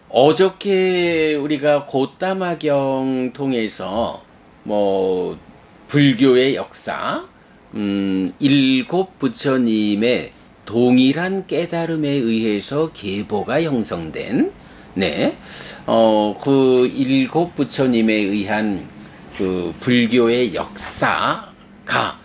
어저께 우리가 고따마경 통해서 뭐 불교의 역사, 일곱 부처님의 동일한 깨달음에 의해서 계보가 형성된, 네, 그 일곱 부처님에 의한 그 불교의 역사가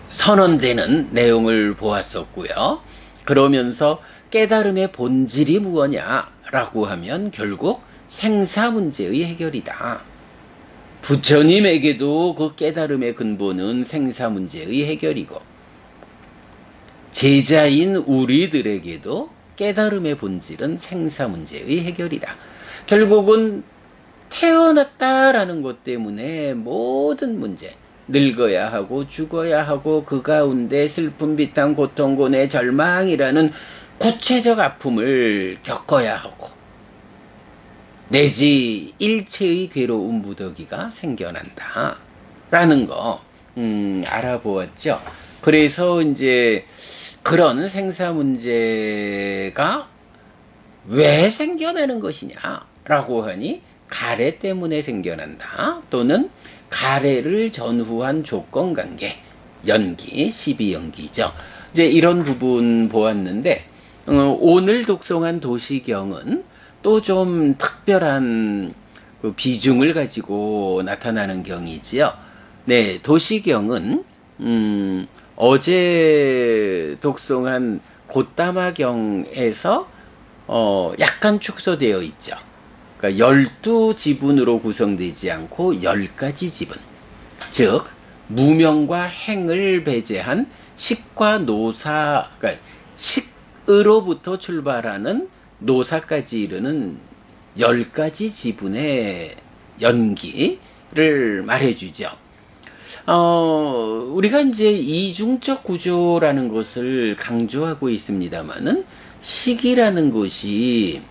선언되는 내용을 보았었고요. 그러면서 깨달음의 본질이 무엇냐라고 하면 결국 생사 문제의 해결이다. 부처님에게도 그 깨달음의 근본은 생사 문제의 해결이고, 제자인 우리들에게도 깨달음의 본질은 생사 문제의 해결이다. 결국은 태어났다라는 것 때문에 모든 문제, 늙어야 하고 죽어야 하고 그 가운데 슬픔, 비탄, 고통, 고뇌, 절망이라는 구체적 아픔을 겪어야 하고, 내지 일체의 괴로운 무더기가 생겨난다 라는 거 알아보았죠. 그래서 이제 그런 생사 문제가 왜 생겨나는 것이냐 라고 하니, 가래 때문에 생겨난다, 또는 가래를 전후한 조건관계, 연기, 12연기죠. 이제 이런 부분 보았는데, 오늘 독송한 도시경은 또 좀 특별한 그 비중을 가지고 나타나는 경이지요. 네, 도시경은 어제 독송한 고따마경에서 약간 축소되어 있죠. 그러니까 12지분으로 구성되지 않고 10가지 지분, 즉 무명과 행을 배제한 식과 노사, 그러니까 식으로부터 출발하는 노사까지 이르는 10가지 지분의 연기를 말해주죠. 우리가 이제 이중적 구조라는 것을 강조하고 있습니다만은, 식이라는 것이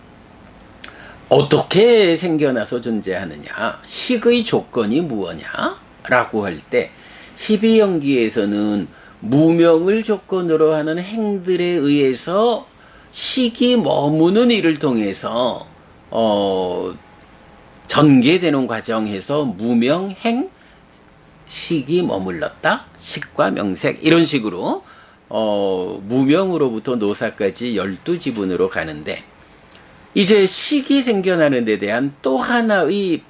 어떻게 생겨나서 존재하느냐, 식의 조건이 무엇냐라고 할 때, 12연기에서는 무명을 조건으로 하는 행들에 의해서 식이 머무는 일을 통해서 전개되는 과정에서 무명, 행, 식이 머물렀다, 식과 명색, 이런 식으로 무명으로부터 노사까지 12지분으로 가는데, 이제 식이 생겨나는 데 대한 또 하나의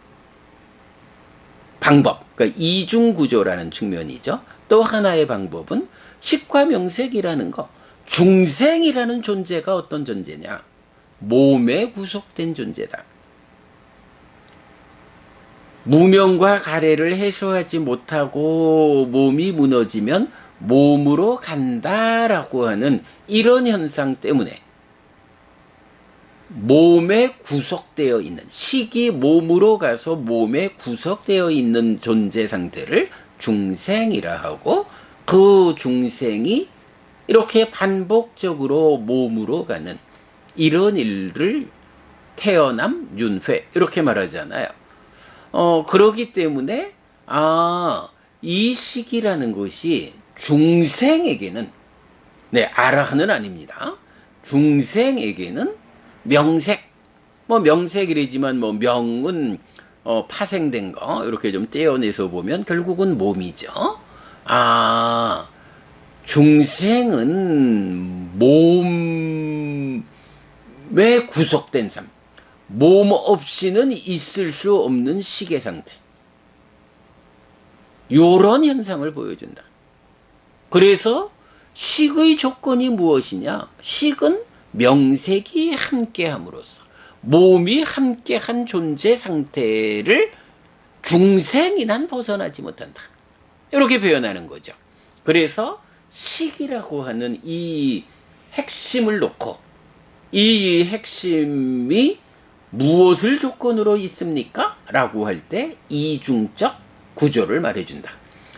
방법, 그러니까 이중구조라는 측면이죠. 또 하나의 방법은 식과 명색이라는 거, 중생이라는 존재가 어떤 존재냐, 몸에 구속된 존재다. 무명과 가래를 해소하지 못하고 몸이 무너지면 몸으로 간다라고 하는 이런 현상 때문에 몸에 구속되어 있는, 식이 몸으로 가서 몸에 구속되어 있는 존재 상태를 중생이라 하고, 그 중생이 이렇게 반복적으로 몸으로 가는 이런 일을 태어남, 윤회 이렇게 말하잖아요. 그러기 때문에 이 식이라는 것이 중생에게는, 네, 아라한은 아닙니다. 중생에게는 명색, 뭐 명색이라지만 뭐 명은 파생된 거 이렇게 좀 떼어내서 보면 결국은 몸이죠. 중생은 몸에 구속된 삶, 몸 없이는 있을 수 없는 식의 상태, 요런 현상을 보여준다. 그래서 식의 조건이 무엇이냐, 식은 명색이 함께함으로써 몸이 함께한 존재 상태를 중생이 난 벗어나지 못한다, 이렇게 표현하는 거죠. 그래서 식이라고 하는 이 핵심을 놓고, 이 핵심이 무엇을 조건으로 있습니까? 라고 할 때 이중적 구조를 말해준다.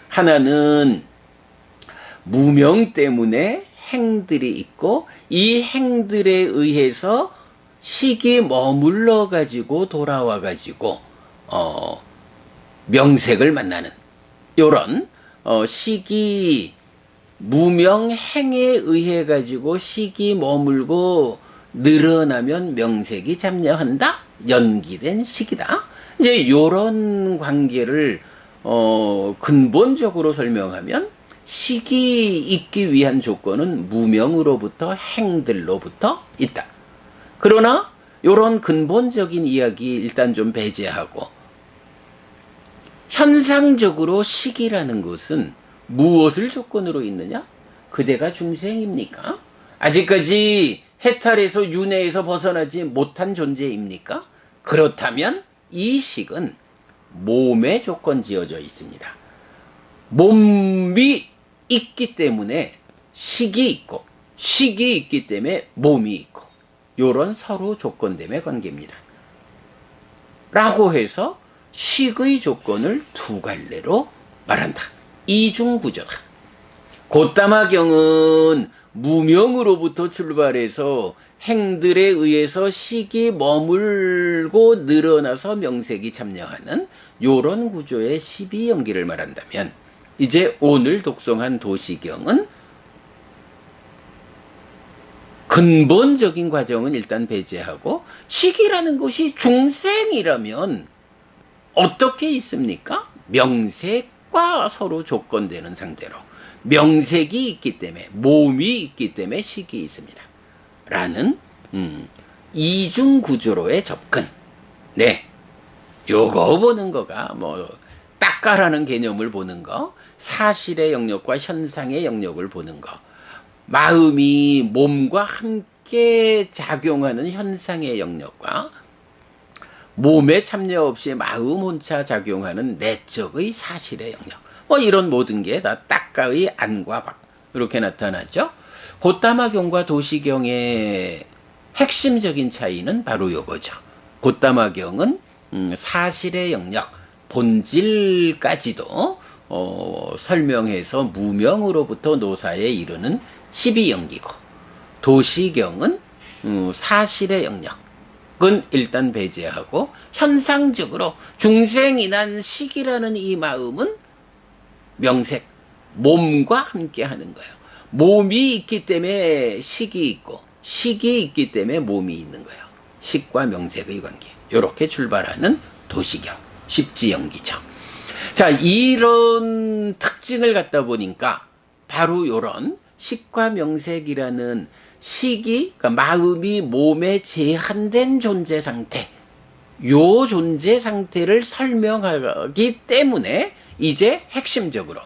하나는 무명 때문에 행들이 있고, 이 행들에 의해서 식이 머물러 가지고 돌아와 가지고 명색을 만나는, 요런 식이 무명행에 의해 가지고 식이 머물고 늘어나면 명색이 잠녀한다. 연기된 식이다. 이제 요런 관계를 근본적으로 설명하면 식이 있기 위한 조건은 무명으로부터 행들로부터 있다. 그러나 요런 근본적인 이야기 일단 좀 배제하고 현상적으로 식이라는 것은 무엇을 조건으로 있느냐? 그대가 중생입니까? 아직까지 해탈에서 윤회에서 벗어나지 못한 존재입니까? 그렇다면 이 식은 몸에 조건 지어져 있습니다. 몸이 있기 때문에 식이 있고 식이 있기 때문에 몸이 있고 요런 서로 조건됨의 관계입니다. 라고 해서 식의 조건을 두 갈래로 말한다. 이중구조다. 고따마경은 무명으로부터 출발해서 행들에 의해서 식이 머물고 늘어나서 명색이 참여하는 요런 구조의 12연기를 말한다면 이제 오늘 독송한 도시경은 근본적인 과정은 일단 배제하고 식이라는 것이 중생이라면 어떻게 있습니까? 명색과 서로 조건되는 상태로 명색이 있기 때문에 몸이 있기 때문에 식이 있습니다. 라는 이중 구조로의 접근. 네, 요거 보는 거가 뭐 딱가라는 개념을 보는 거, 사실의 영역과 현상의 영역을 보는 거, 마음이 몸과 함께 작용하는 현상의 영역과 몸에 참여 없이 마음 혼자 작용하는 내적의 사실의 영역. 뭐 이런 모든 게 다 딱가의 안과 밖 이렇게 나타나죠. 고따마경과 도시경의 핵심적인 차이는 바로 요거죠. 고따마경은 사실의 영역, 본질까지도 설명해서 무명으로부터 노사에 이르는 12연기고 도시경은 사실의 영역은 일단 배제하고 현상적으로 중생이난 식이라는 이 마음은 명색, 몸과 함께 하는 거예요. 몸이 있기 때문에 식이 있고 식이 있기 때문에 몸이 있는 거예요. 식과 명색의 관계. 이렇게 출발하는 도시경, 십지연기죠. 자, 이런 특징을 갖다 보니까 바로 이런 식과 명색이라는 식이, 그러니까 마음이 몸에 제한된 존재 상태, 요 존재 상태를 설명하기 때문에 이제 핵심적으로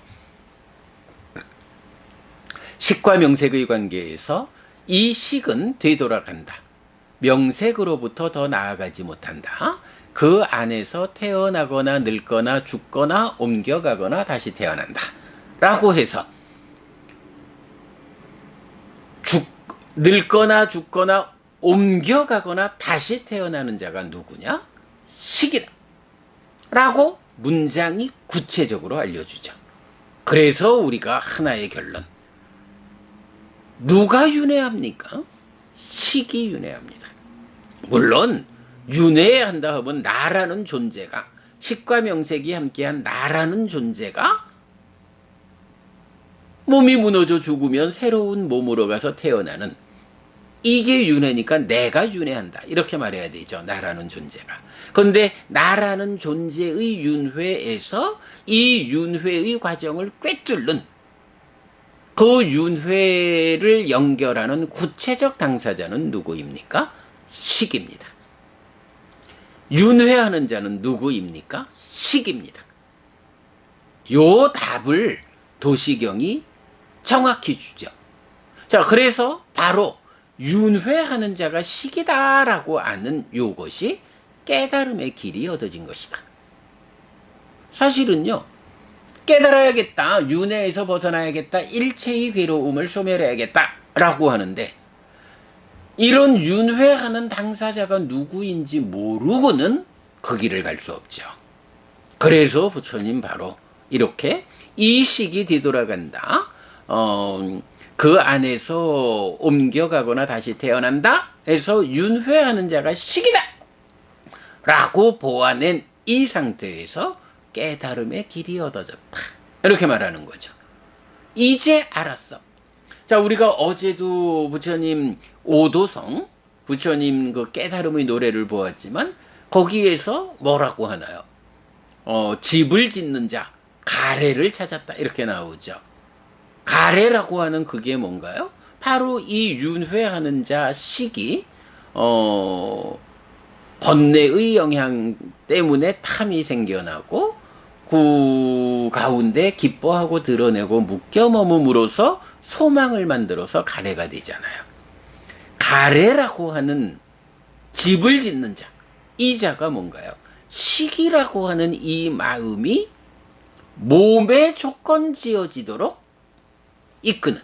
식과 명색의 관계에서 이 식은 되돌아간다. 명색으로부터 더 나아가지 못한다. 그 안에서 태어나거나 늙거나 죽거나 옮겨가거나 다시 태어난다. 라고 해서 늙거나 죽거나 옮겨가거나 다시 태어나는 자가 누구냐? 식이다. 라고 문장이 구체적으로 알려주죠. 그래서 우리가 하나의 결론. 누가 윤회합니까? 식이 윤회합니다. 물론 윤회한다 하면 나라는 존재가, 식과 명색이 함께한 나라는 존재가 몸이 무너져 죽으면 새로운 몸으로 가서 태어나는, 이게 윤회니까 내가 윤회한다 이렇게 말해야 되죠. 나라는 존재가. 그런데 나라는 존재의 윤회에서 이 윤회의 과정을 꿰뚫는, 그 윤회를 연결하는 구체적 당사자는 누구입니까? 식입니다. 윤회하는 자는 누구입니까? 식입니다. 요 답을 도시경이 정확히 주죠. 자, 그래서 바로 윤회하는 자가 식이다라고 아는 요것이 깨달음의 길이 얻어진 것이다. 사실은요, 깨달아야겠다, 윤회에서 벗어나야겠다, 일체의 괴로움을 소멸해야겠다라고 하는데 이런 윤회하는 당사자가 누구인지 모르고는 그 길을 갈 수 없죠. 그래서 부처님 바로 이렇게 이 식이 뒤돌아간다, 그 안에서 옮겨가거나 다시 태어난다 해서 윤회하는 자가 식이다 라고 보아낸 이 상태에서 깨달음의 길이 얻어졌다 이렇게 말하는 거죠. 이제 알았어. 자, 우리가 어제도 부처님 오도성, 부처님 그 깨달음의 노래를 보았지만 거기에서 뭐라고 하나요? 집을 짓는 자, 가래를 찾았다. 이렇게 나오죠. 가래라고 하는 그게 뭔가요? 바로 이 윤회하는 자 식이 번뇌의 영향 때문에 탐이 생겨나고 그 가운데 기뻐하고 드러내고 묶여 머금으로써 소망을 만들어서 가래가 되잖아요. 가래라고 하는 집을 짓는 자, 이 자가 뭔가요? 식이라고 하는 이 마음이 몸에 조건 지어지도록 이끄는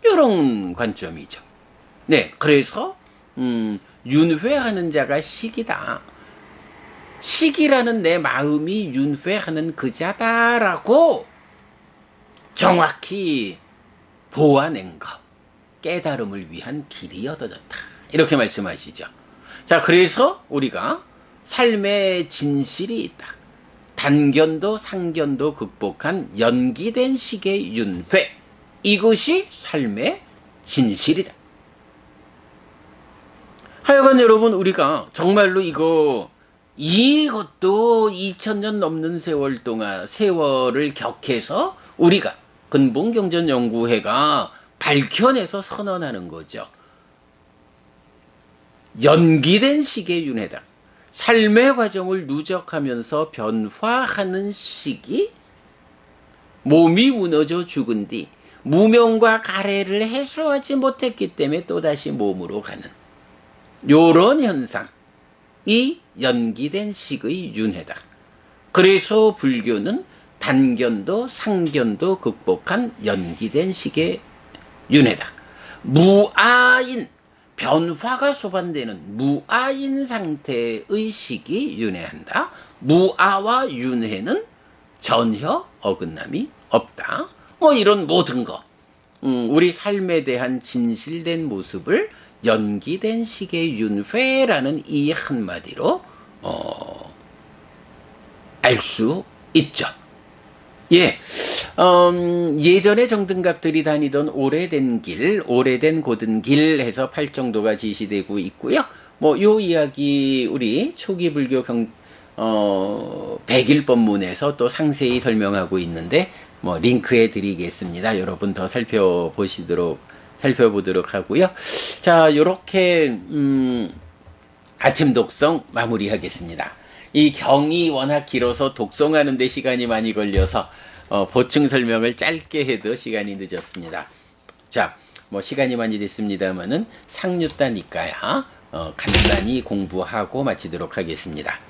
이런 관점이죠. 네, 그래서 윤회하는 자가 식이다. 식이라는 내 마음이 윤회하는 그 자다라고 정확히 보아낸 것. 깨달음을 위한 길이 얻어졌다. 이렇게 말씀하시죠. 자, 그래서 우리가 삶의 진실이 있다. 단견도 상견도 극복한 연기된 식의 윤회. 이것이 삶의 진실이다. 하여간 여러분, 우리가 정말로 이것도 2000년 넘는 세월을 격해서 우리가 근본경전연구회가 밝혀내서 선언하는 거죠. 연기된 식의 윤회다. 삶의 과정을 누적하면서 변화하는 식이 몸이 무너져 죽은 뒤 무명과 가래를 해소하지 못했기 때문에 또다시 몸으로 가는 요런 현상, 이 연기된 식의 윤회다. 그래서 불교는 단견도 상견도 극복한 연기된 식의 윤회다. 무아인, 변화가 소반되는 무아인 상태의 식이 윤회한다. 무아와 윤회는 전혀 어긋남이 없다. 이런 모든 것, 우리 삶에 대한 진실된 모습을 연기된 식의 윤회라는 이 한마디로 알 수 있죠. 예, 예전에 정등각들이 다니던 오래된 길, 오래된 고든 길 해서 8정도가 지시되고 있고요. 요 이야기 우리 초기 불교 백일법문에서 또 상세히 설명하고 있는데 링크해 드리겠습니다. 여러분 더 살펴보도록 하고요. 자, 요렇게 아침 독송 마무리하겠습니다. 이 경이 워낙 길어서 독송하는 데 시간이 많이 걸려서 보충 설명을 짧게 해도 시간이 늦었습니다. 자, 시간이 많이 됐습니다만은 상류다니까야 간단히 공부하고 마치도록 하겠습니다.